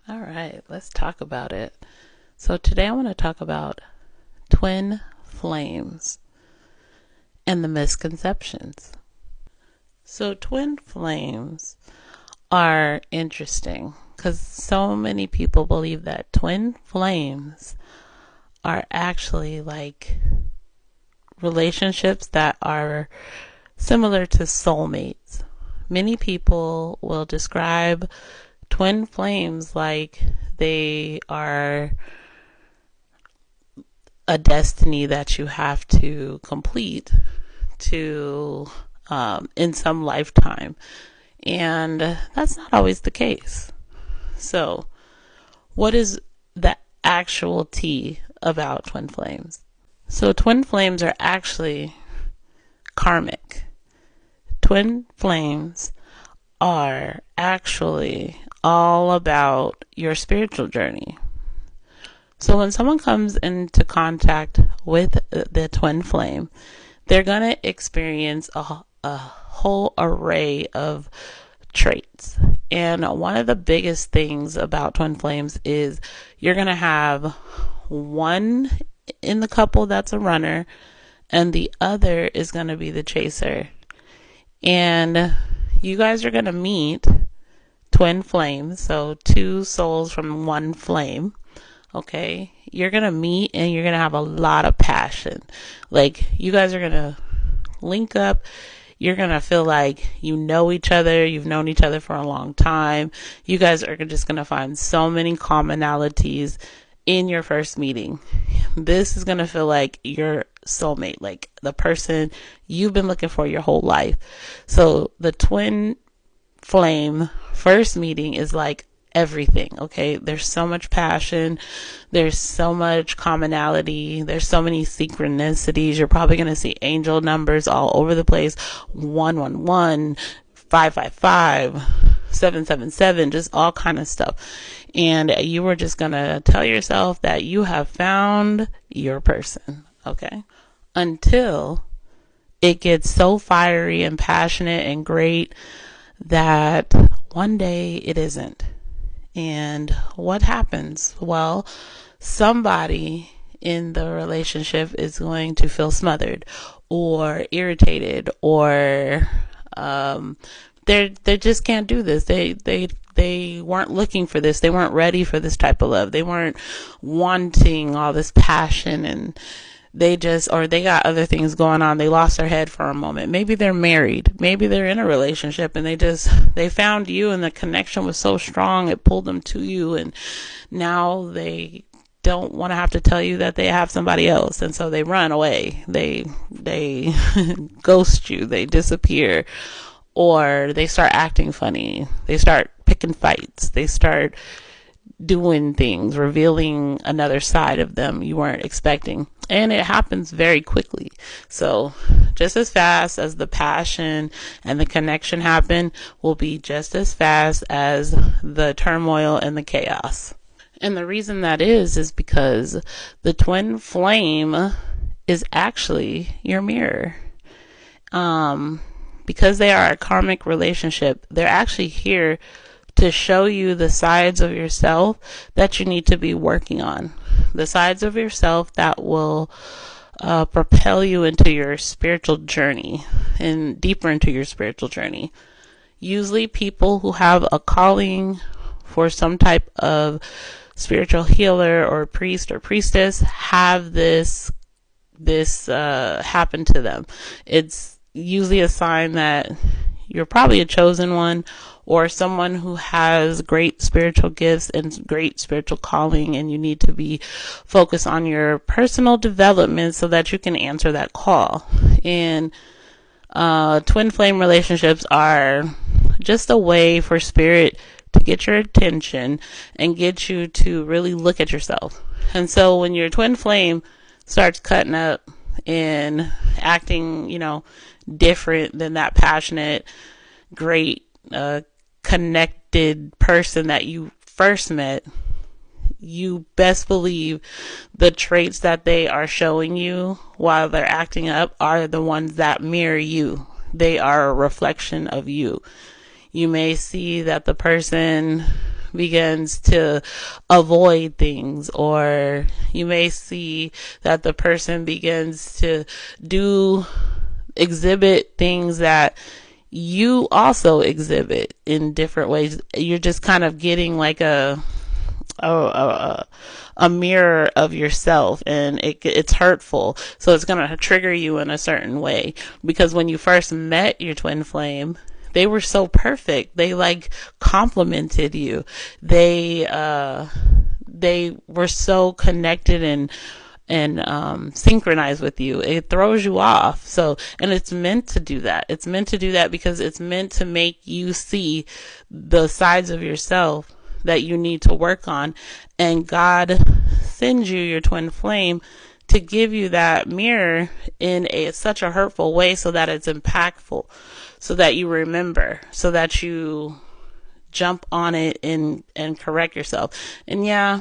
All right, let's talk about it. So, today I want to talk about twin flames and the misconceptions. So, twin flames are interesting because so many people believe that twin flames are actually like relationships that are similar to soulmates. Many people will describe twin flames like they are a destiny that you have to complete to in some lifetime, and that's not always the case. So, what is the actual tea about twin flames? So, twin flames are actually karmic. Twin flames are actually all about your spiritual journey. So when someone comes into contact with the twin flame, they're going to experience a whole array of traits. And one of the biggest things about twin flames is you're going to have one in the couple that's a runner, and the other is going to be the chaser. And you guys are going to meet twin flames, so two souls from one flame. Okay, you're gonna meet and you're gonna have a lot of passion. Like, you guys are gonna link up. You're gonna feel like you know each other. You've known each other for a long time. You guys are just gonna find so many commonalities in your first meeting. This is gonna feel like your soulmate, like the person you've been looking for your whole life. So the twin flame first meeting is like everything. Okay, there's so much passion, there's so much commonality, there's so many synchronicities. You're probably going to see angel numbers all over the place: 111, 555, 777, just all kind of stuff. And you were just going to tell yourself that you have found your person. Okay, until it gets so fiery and passionate and great that one day it isn't. And what happens? Well, somebody in the relationship is going to feel smothered or irritated, or they just can't do this. They weren't looking for this. They weren't ready for this type of love. They weren't wanting all this passion, and they just, or they got other things going on. They lost their head for a moment. Maybe they're married. Maybe they're in a relationship, and they found you, and the connection was so strong it pulled them to you, and now they don't want to have to tell you that they have somebody else, and so they run away. They ghost you. They disappear, or they start acting funny. They start picking fights. They start doing things, revealing another side of them you weren't expecting. And it happens very quickly. So just as fast as the passion and the connection happen will be just as fast as the turmoil and the chaos. And the reason that is because the twin flame is actually your mirror. Because they are a karmic relationship, they're actually here to show you the sides of yourself that you need to be working on. The sides of yourself that will propel you into your spiritual journey and deeper into your spiritual journey. Usually people who have a calling for some type of spiritual healer or priest or priestess have this happen to them. It's usually a sign that you're probably a chosen one, or someone who has great spiritual gifts and great spiritual calling, and you need to be focused on your personal development so that you can answer that call. And twin flame relationships are just a way for spirit to get your attention and get you to really look at yourself. And so when your twin flame starts cutting up and acting, different than that passionate, great, connected person that you first met, you best believe the traits that they are showing you while they're acting up are the ones that mirror you. They are a reflection of you. You may see that the person begins to avoid things, or you may see that the person begins to exhibit things that you also exhibit in different ways. You're just kind of getting like a mirror of yourself, and it's hurtful. So it's going to trigger you in a certain way, because when you first met your twin flame, they were so perfect. They like complimented you. They were so connected and synchronized with you. It throws you off. So, and it's meant to do that. It's meant to do that because it's meant to make you see the sides of yourself that you need to work on. And God sends you your twin flame to give you that mirror in such a hurtful way, so that it's impactful, so that you remember, so that you jump on it and correct yourself. And yeah,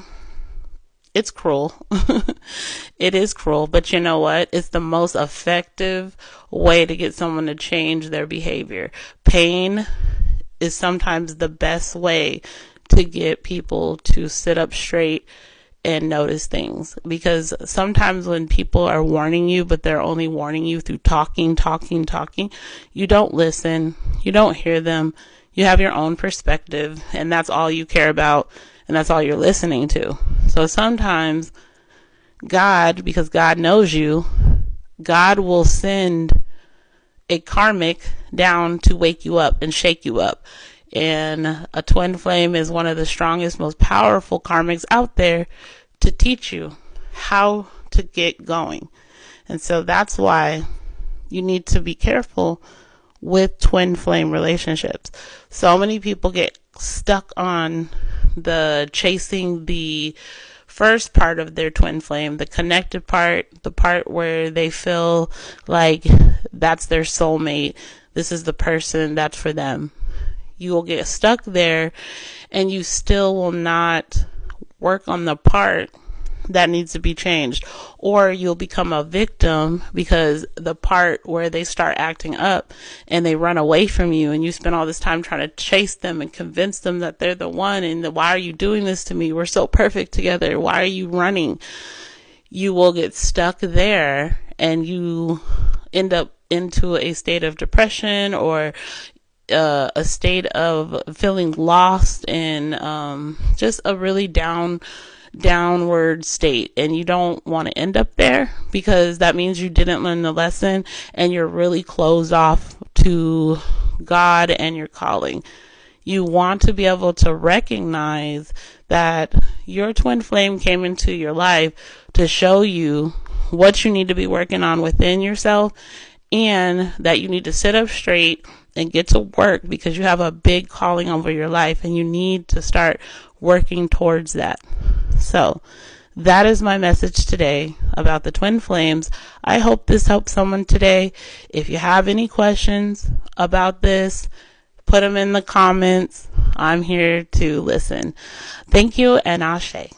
it's cruel. It is cruel, but you know what? It's the most effective way to get someone to change their behavior. Pain is sometimes the best way to get people to sit up straight and notice things, because sometimes when people are warning you, but they're only warning you through talking, you don't listen, you don't hear them, you have your own perspective, and that's all you care about, and that's all you're listening to. So sometimes God, because God knows you, God will send a karmic down to wake you up and shake you up. And a twin flame is one of the strongest, most powerful karmics out there to teach you how to get going. And so that's why you need to be careful with twin flame relationships. So many people get stuck on chasing the first part of their twin flame, the connected part, the part where they feel like that's their soulmate. This is the person that's for them. You will get stuck there, and you still will not work on the part that needs to be changed, or you'll become a victim, because the part where they start acting up and they run away from you, and you spend all this time trying to chase them and convince them that they're the one, and why are you doing this to me? We're so perfect together. Why are you running? You will get stuck there, and you end up into a state of depression, or a state of feeling lost, and just a really downward state. And you don't want to end up there, because that means you didn't learn the lesson, and you're really closed off to God and your calling. You want to be able to recognize that your twin flame came into your life to show you what you need to be working on within yourself, and that you need to sit up straight and get to work, because you have a big calling over your life, and you need to start working towards that. So that is my message today about the twin flames. I hope this helps someone today. If you have any questions about this, put them in the comments. I'm here to listen. Thank you, and Ashe.